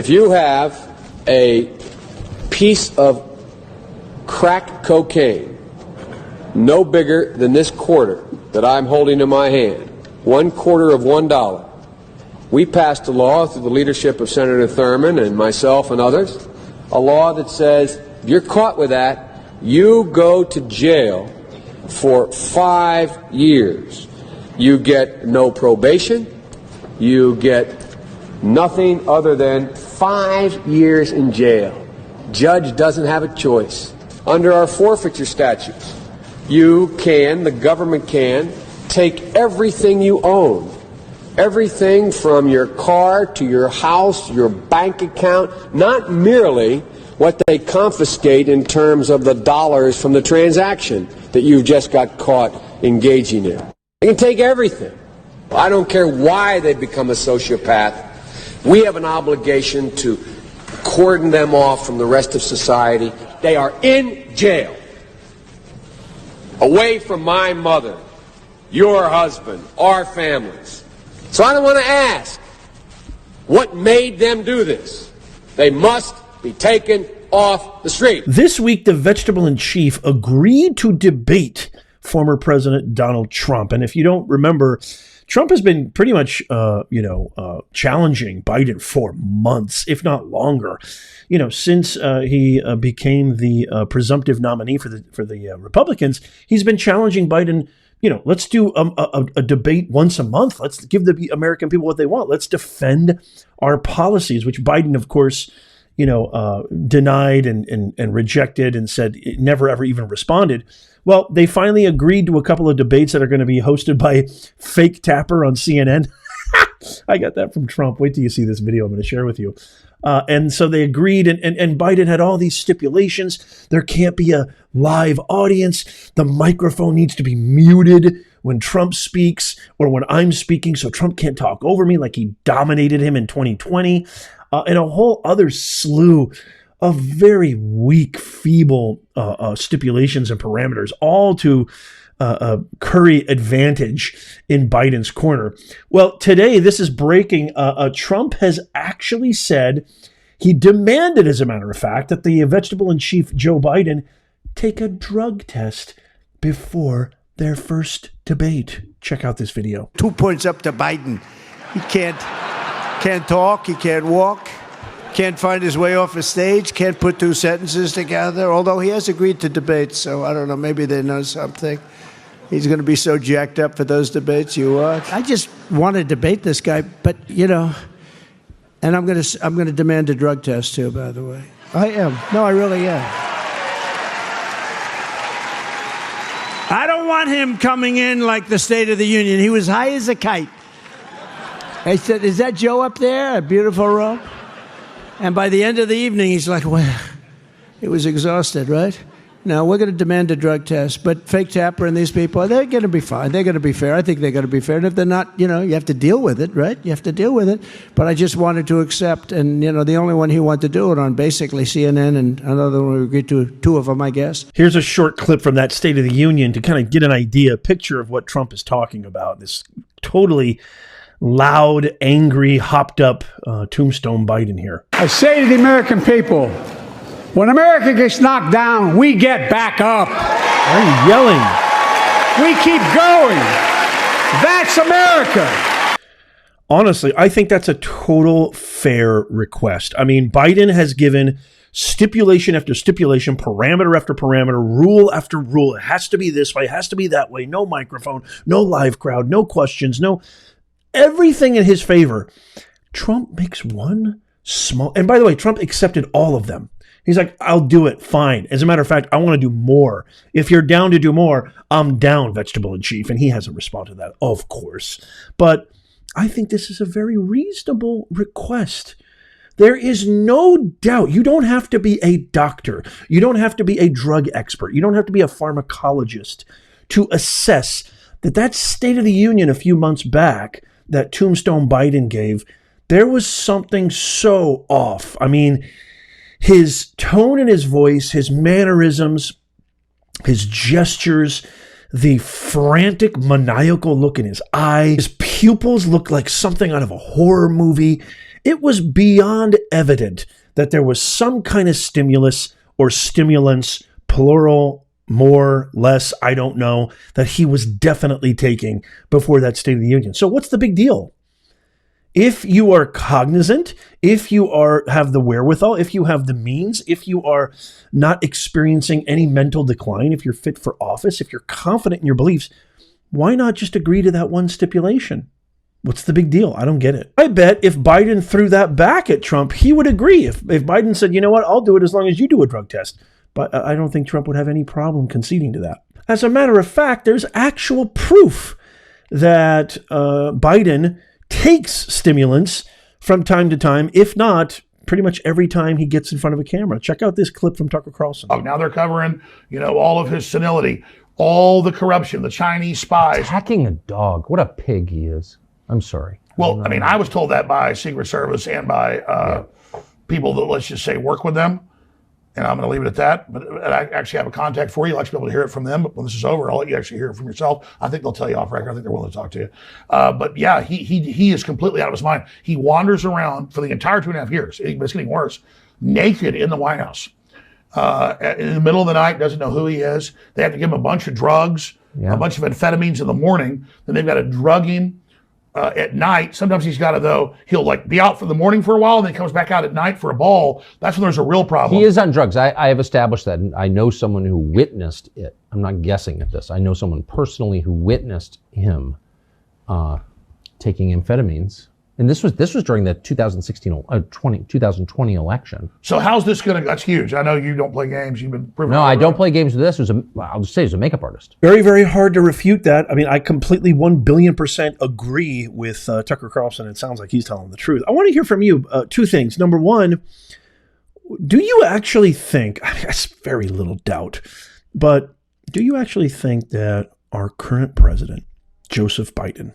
If you have a piece of crack cocaine no bigger than this quarter that I'm holding in my hand, 1/4 of $1, we passed a law through the leadership of Senator Thurmond and myself and others, a law that says if you're caught with that, you go to jail for 5 years. You get no probation. You get nothing other than 5 years in jail. Judge doesn't have a choice. Under our forfeiture statutes, the government can take everything you own, everything from your car to your house, your bank account, not merely what they confiscate in terms of the dollars from the transaction that you just got caught engaging in. They can take everything. I don't care why they become a sociopath. We have an obligation to cordon them off from the rest of society. They are in jail, away from my mother, your husband, our families. So I don't want to ask what made them do this. They must be taken off the street. This week, the vegetable in chief agreed to debate former President Donald Trump. And if you don't remember, Trump has been pretty much, challenging Biden for months, if not longer. Since he became the presumptive nominee for the Republicans, he's been challenging Biden. Let's do a debate once a month. Let's give the American people what they want. Let's defend our policies, which Biden, of course, denied and rejected and said it never, ever even responded. Well, they finally agreed to a couple of debates that are going to be hosted by Fake Tapper on CNN. I got that from Trump. Wait till you see this video I'm going to share with you. And so they agreed, and Biden had all these stipulations. There can't be a live audience. The microphone needs to be muted when Trump speaks or when I'm speaking, so Trump can't talk over me like he dominated him in 2020. And a whole other slew of very weak, feeble stipulations and parameters, all to curry advantage in Biden's corner. Well, today, this is breaking. Trump has actually said, he demanded, as a matter of fact, that the vegetable in chief, Joe Biden, take a drug test before their first debate. Check out this video. 2 points up to Biden. He can't talk, he can't walk, can't find his way off a stage, can't put two sentences together, although he has agreed to debate, so I don't know, maybe they know something. He's going to be so jacked up for those debates, you are. I just want to debate this guy, but, and I'm going to demand a drug test, too, by the way. I am. No, I really am. I don't want him coming in like the State of the Union. He was high as a kite. I said, is that Joe up there? A beautiful robe? And by the end of the evening, he's like, well, he was exhausted, right? Now, we're going to demand a drug test. But Fake Tapper and these people, they're going to be fine. They're going to be fair. I think they're going to be fair. And if they're not, you have to deal with it, right? You have to deal with it. But I just wanted to accept. And, the only one he wanted to do it on basically CNN and another one we agreed to, two of them, I guess. Here's a short clip from that State of the Union to kind of get an idea, a picture of what Trump is talking about. This totally loud, angry, hopped up tombstone Biden here. I say to the American people, when America gets knocked down, we get back up. Why are you yelling? We keep going. That's America. Honestly, I think that's a total fair request. I mean, Biden has given stipulation after stipulation, parameter after parameter, rule after rule. It has to be this way, it has to be that way. No microphone, no live crowd, no questions, no... everything in his favor. Trump makes one small, and by the way, Trump accepted all of them. He's like, I'll do it, fine. As a matter of fact, I want to do more. If you're down to do more, I'm down, vegetable in chief. And he hasn't responded to that, of course. But I think this is a very reasonable request. There is no doubt. You don't have to be a doctor. You don't have to be a drug expert. You don't have to be a pharmacologist to assess that State of the Union a few months back that Tombstone Biden gave, there was something so off. I mean, his tone in his voice, his mannerisms, his gestures, the frantic, maniacal look in his eye, his pupils look like something out of a horror movie. It was beyond evident that there was some kind of stimulus or stimulants, plural, more, less, I don't know, that he was definitely taking before that State of the Union. So what's the big deal? If you are cognizant, if you have the wherewithal, if you have the means, if you are not experiencing any mental decline, if you're fit for office, if you're confident in your beliefs, why not just agree to that one stipulation? What's the big deal? I don't get it. I bet if Biden threw that back at Trump, he would agree. If Biden said, you know what, I'll do it as long as you do a drug test. But I don't think Trump would have any problem conceding to that. As a matter of fact, there's actual proof that Biden takes stimulants from time to time, if not pretty much every time he gets in front of a camera. Check out this clip from Tucker Carlson. Oh, now they're covering, all of his senility, all the corruption, the Chinese spies. Attacking a dog. What a pig he is. I'm sorry. Well, I was told that by Secret Service and by people that, let's just say, work with them. And I'm going to leave it at that. But I actually have a contact for you. I'd like to be able to hear it from them. But when this is over, I'll let you actually hear it from yourself. I think they'll tell you off record. I think they're willing to talk to you. But yeah, he is completely out of his mind. He wanders around for the entire 2.5 years. It's getting worse. Naked in the White House. In the middle of the night, doesn't know who he is. They have to give him a bunch of drugs, a bunch of amphetamines in the morning. Then they've got to drug him at night. Sometimes he'll be out for the morning for a while and then comes back out at night for a ball. That's when there's a real problem. He is on drugs. I have established that. And I know someone who witnessed it. I'm not guessing at this. I know someone personally who witnessed him taking amphetamines. And this was during the 2020 election. So how's this that's huge. I know you don't play games. You've been No, I don't play games with this. I'll just say he's a makeup artist. Very, very hard to refute that. I mean, I completely 1,000,000,000% agree with Tucker Carlson. It sounds like he's telling the truth. I want to hear from you two things. Number one, do you actually think, it's very little doubt, but do you actually think that our current president, Joseph Biden,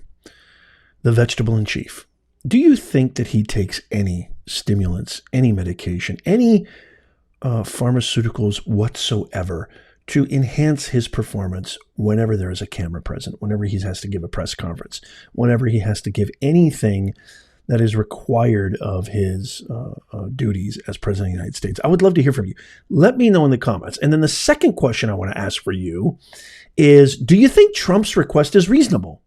the vegetable in chief, do you think that he takes any stimulants, any medication, any pharmaceuticals whatsoever to enhance his performance whenever there is a camera present, whenever he has to give a press conference, whenever he has to give anything that is required of his duties as President of the United States? I would love to hear from you. Let me know in the comments. And then the second question I want to ask for you is, do you think Trump's request is reasonable?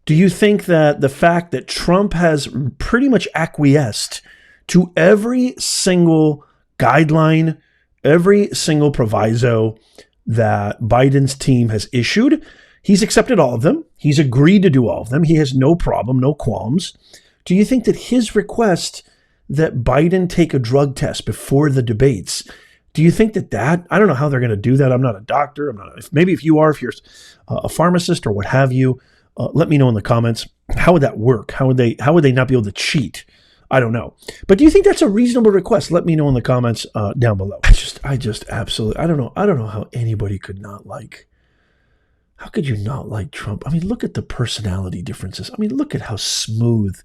Do you think that the fact that Trump has pretty much acquiesced to every single guideline, every single proviso that Biden's team has issued, he's accepted all of them. He's agreed to do all of them. He has no problem, no qualms. Do you think that his request that Biden take a drug test before the debates, do you think that I don't know how they're going to do that. I'm not a doctor. Maybe if you're a pharmacist or what have you, let me know in the comments. How would that work? How would they not be able to cheat? I don't know. But do you think that's a reasonable request? Let me know in the comments down below. I just absolutely, I don't know how anybody could not like. How could you not like Trump? I mean, look at the personality differences. I mean, look at how smooth.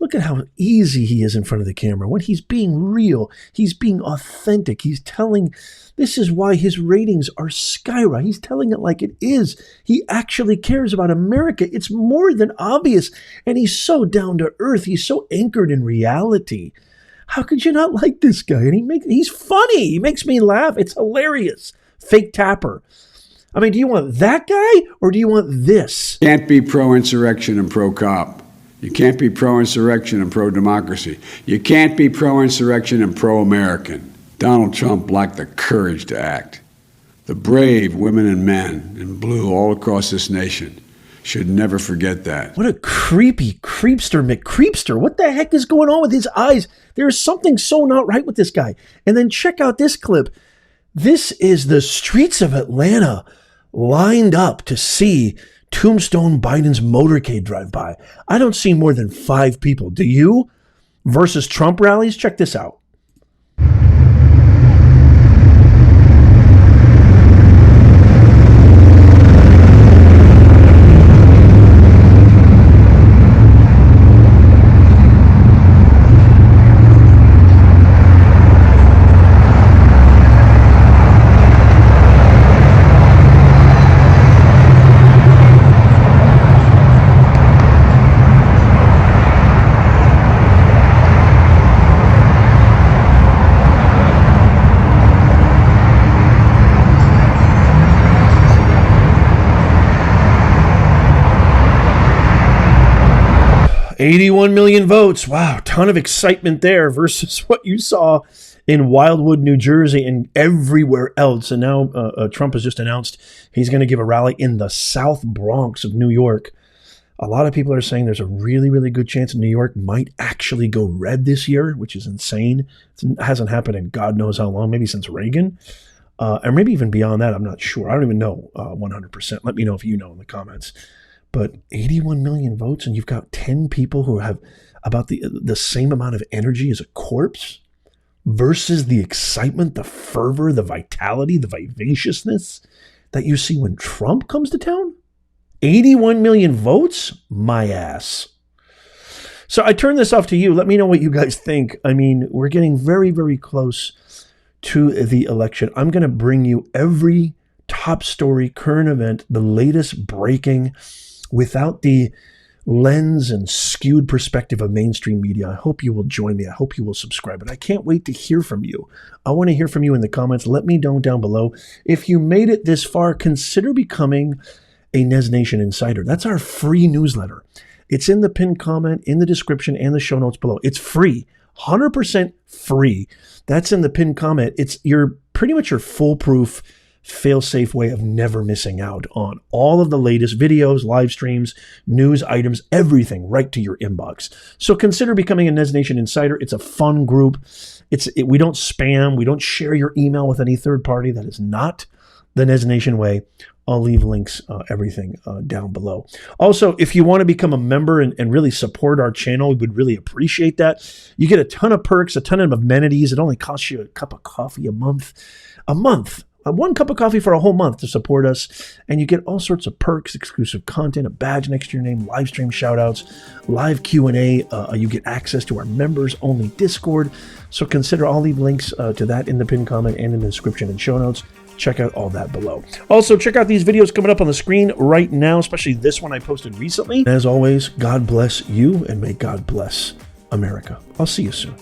Look at how easy he is in front of the camera. When he's being real, he's being authentic. He's telling, this is why his ratings are skyrocketing. He's telling it like it is. He actually cares about America. It's more than obvious. And he's so down to earth. He's so anchored in reality. How could you not like this guy? And he's funny. He makes me laugh. It's hilarious. Fake tapper. I mean, do you want that guy or do you want this? Can't be pro-insurrection and pro-cop. You can't be pro-insurrection and pro-democracy. You can't be pro-insurrection and pro-American. Donald Trump lacked the courage to act. The brave women and men in blue all across this nation should never forget that. What a creepy creepster McCreepster. What the heck is going on with his eyes? There's something so not right with this guy. And then check out this clip. This is the streets of Atlanta lined up to see Tombstone Biden's motorcade drive by. I don't see more than 5 people. Do you? Versus Trump rallies? Check this out. 81 million votes. Wow, ton of excitement there versus what you saw in Wildwood, New Jersey, and everywhere else. And now Trump has just announced he's going to give a rally in the South Bronx of New York. A lot of people are saying there's a really, really good chance New York might actually go red this year, which is insane. It hasn't happened in God knows how long, maybe since Reagan. Or maybe even beyond that, I'm not sure. I don't even know 100%. Let me know if you know in the comments. But 81 million votes, and you've got 10 people who have about the same amount of energy as a corpse versus the excitement, the fervor, the vitality, the vivaciousness that you see when Trump comes to town? 81 million votes? My ass. So I turn this off to you. Let me know what you guys think. I mean, we're getting very, very close to the election. I'm going to bring you every top story, current event, the latest breaking without the lens and skewed perspective of mainstream media. I hope you will join me. I hope you will subscribe. And I can't wait to hear from you. I want to hear from you in the comments. Let me know down below. If you made it this far, consider becoming a Nez Nation Insider. That's our free newsletter. It's in the pinned comment, in the description, and the show notes below. It's free, 100% free. That's in the pinned comment. It's pretty much your foolproof, fail-safe way of never missing out on all of the latest videos, live streams, news items, everything right to your inbox. So consider becoming a Nez Nation Insider. It's a fun group. We don't spam. We don't share your email with any third party. That is not the Nez Nation way. I'll leave links, everything down below. Also, if you want to become a member and really support our channel, we would really appreciate that. You get a ton of perks, a ton of amenities. It only costs you a cup of coffee a month. One cup of coffee for a whole month to support us. And you get all sorts of perks, exclusive content, a badge next to your name, live stream shout-outs, live Q&A. You get access to our members-only Discord. So consider, I'll leave links to that in the pinned comment and in the description and show notes. Check out all that below. Also, check out these videos coming up on the screen right now, especially this one I posted recently. As always, God bless you, and may God bless America. I'll see you soon.